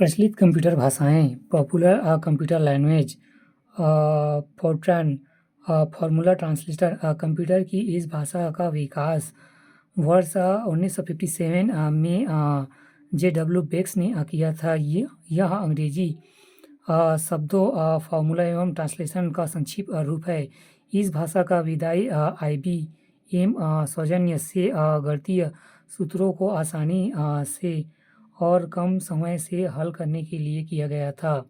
प्रचलित कंप्यूटर भाषाएं popular computer language Fortran formula translator computer की इस भाषा का विकास वर्ष 1957 में जे.डब्ल्यू. बेक्स ने किया था। यह अंग्रेजी शब्दों फार्मूला एवं ट्रांसलेशन का संक्षिप्त रूप है। इस भाषा का विदाई IBM सौजन्य से गणितीय सूत्रों को आसानी से और कम समय से हल करने के लिए किया गया था।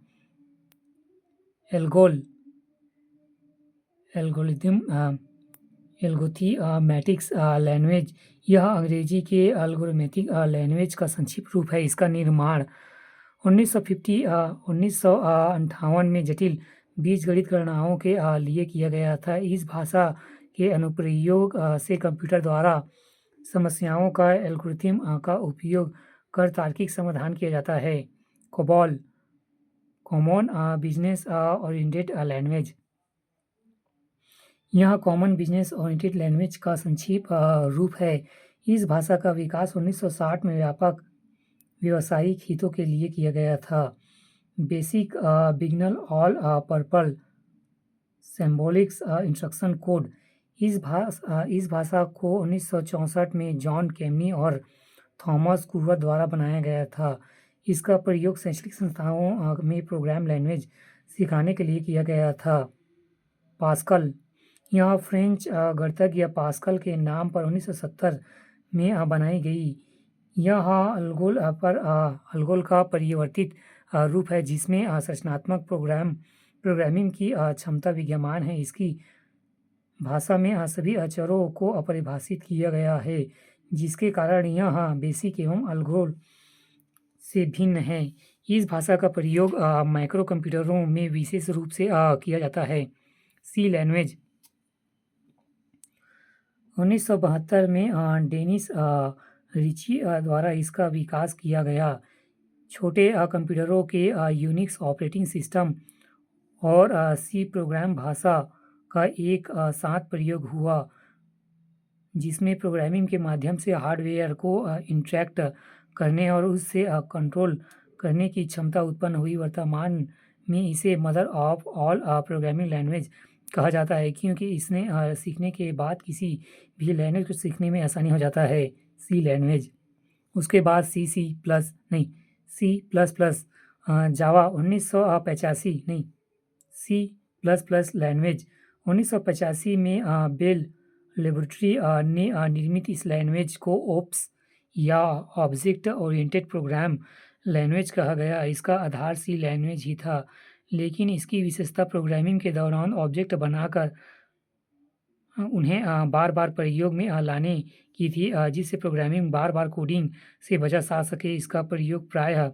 एल्गोरिथमेटिक्स लैंग्वेज यह अंग्रेजी के एल्गोरिथमेटिक लैंग्वेज का संक्षिप्त रूप है। इसका निर्माण 1958 में जटिल बीजगणित गणनाओं के लिए किया गया था। इस भाषा के अनुप्रयोग से कंप्यूटर द्वारा समस्याओं का एल्गोरिथम का उपयोग कर तार्किक समाधान किया जाता है। COBOL common business oriented language यह कॉमन बिजनेस ओरिएंटेड लैंग्वेज का संक्षिप्त रूप है। इस भाषा का विकास 1960 में व्यापक व्यावसायिक हितों के लिए किया गया था। Basic beginner all purpose symbolics instruction code इस भाषा को 1964 में जॉन केमनी और थॉमस कूवर द्वारा बनाया गया था। इसका प्रयोग शैक्षणिक संस्थाओं में प्रोग्राम लैंग्वेज सिखाने के लिए किया गया था। पास्कल यह फ्रेंच गणितज्ञ पास्कल के नाम पर 1970 में बनाई गई। यह अलगोल का परिवर्तित रूप है जिसमें संरचनात्मक प्रोग्रामिंग की क्षमता विद्यमान है। इसकी भाषा में सभी अक्षरों को अपरिभाषित किया गया है, जिसके कारण यह बेसिक एवं अलगोल से भिन्न है। इस भाषा का प्रयोग माइक्रो कंप्यूटरों में विशेष रूप से किया जाता है। सी लैंग्वेज 1972 में डेनिस रिची द्वारा इसका विकास किया गया। छोटे कंप्यूटरों के यूनिक्स ऑपरेटिंग सिस्टम और सी प्रोग्राम भाषा का एक साथ प्रयोग हुआ, जिसमें प्रोग्रामिंग के माध्यम से हार्डवेयर को इंटरैक्ट करने और उससे कंट्रोल करने की क्षमता उत्पन्न हुई। वर्तमान में इसे mother of all programming language कहा जाता है, क्योंकि इसने सीखने के बाद किसी भी लैंग्वेज को सीखने में आसानी हो जाता है। सी लैंग्वेज उसके बाद C plus plus Java 1985 C++ language 1985 में बेल लेबोरेटरी ने निर्मित इस लैंग्वेज को ओप्स या ऑब्जेक्ट ओरिएंटेड प्रोग्राम लैंग्वेज कहा गया। इसका आधार सी लैंग्वेज ही था, लेकिन इसकी विशेषता प्रोग्रामिंग के दौरान ऑब्जेक्ट बनाकर उन्हें बार बार प्रयोग में लाने की थी, जिससे प्रोग्रामिंग बार बार कोडिंग से बचा जा सके। इसका प्रयोग प्रायः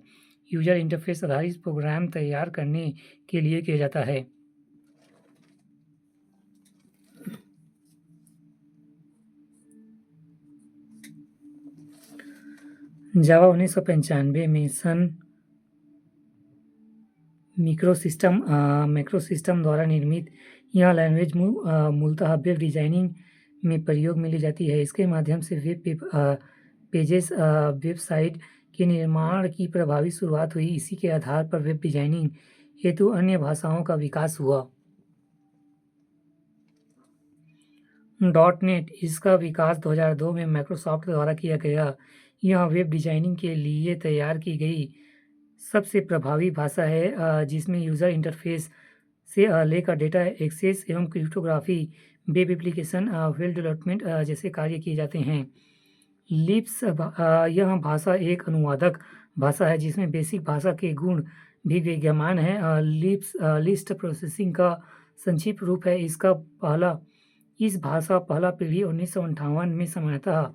यूजर इंटरफेस आधारित प्रोग्राम तैयार करने के लिए किया जाता है। जावा 1995 में सन मैक्रोसिस्टम द्वारा निर्मित यह लैंग्वेज मूलतः वेब डिजाइनिंग में प्रयोग में ली जाती है। इसके माध्यम से पेजेस वेबसाइट के निर्माण की प्रभावी शुरुआत हुई। इसी के आधार पर वेब डिजाइनिंग हेतु अन्य भाषाओं का विकास हुआ। .NET इसका विकास 2002 में माइक्रोसॉफ्ट द्वारा किया गया। यह वेब डिजाइनिंग के लिए तैयार की गई सबसे प्रभावी भाषा है, जिसमें यूज़र इंटरफेस से लेकर डेटा एक्सेस एवं cryptography, web application, web development जैसे कार्य किए जाते हैं। लिस्प यह भाषा एक अनुवादक भाषा है जिसमें बेसिक भाषा के गुण भी विद्यमान है। लिस्ट प्रोसेसिंग का संक्षिप्त रूप है। इस भाषा पहला पीढ़ी 1958 में सामान्यतः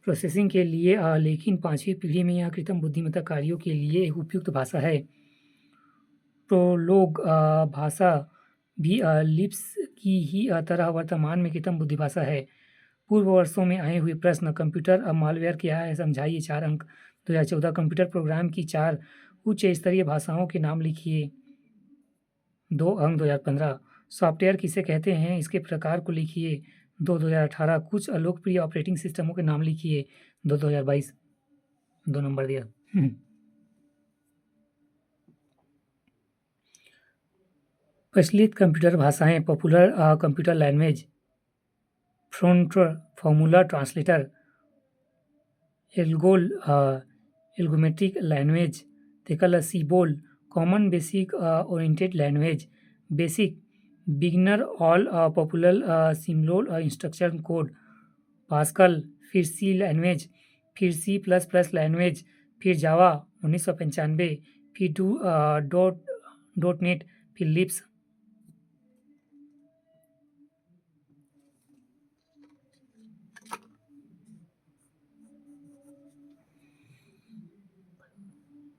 प्रोसेसिंग के लिए, लेकिन पांचवी पीढ़ी में यह कृत्रिम बुद्धिमत्ता कार्यों के लिए एक उपयुक्त भाषा है। प्रोलोग भाषा भी लिस्प की ही तरह वर्तमान में कृत्रिम बुद्धि भाषा है। पूर्व वर्षों में आए हुए प्रश्न: कंप्यूटर मालवेयर क्या है, समझाइए। 4 अंक 2014। कंप्यूटर प्रोग्राम की 4 उच्च स्तरीय भाषाओं के नाम लिखिए। 2 अंक 2015। सॉफ्टवेयर किसे कहते हैं, इसके प्रकार को लिखिए। 2 2018। कुछ लोकप्रिय ऑपरेटिंग सिस्टमों के नाम लिखिए। 2 2022। 2 नंबर दिया। प्रचलित कंप्यूटर भाषाएं पॉपुलर कंप्यूटर लैंग्वेज, फ्रंट फॉर्मूला ट्रांसलेटर, एल्गोमेट्रिक लैंग्वेज, तेकल COBOL, common basic oriented language, basic, beginner, all popular symbol instruction code, Pascal, फिर सी लैंग्वेज, फिर सी प्लस प्लस लैंग्वेज, फिर जावा 1995, फिर डॉट डॉट नेट, फिर लिप्स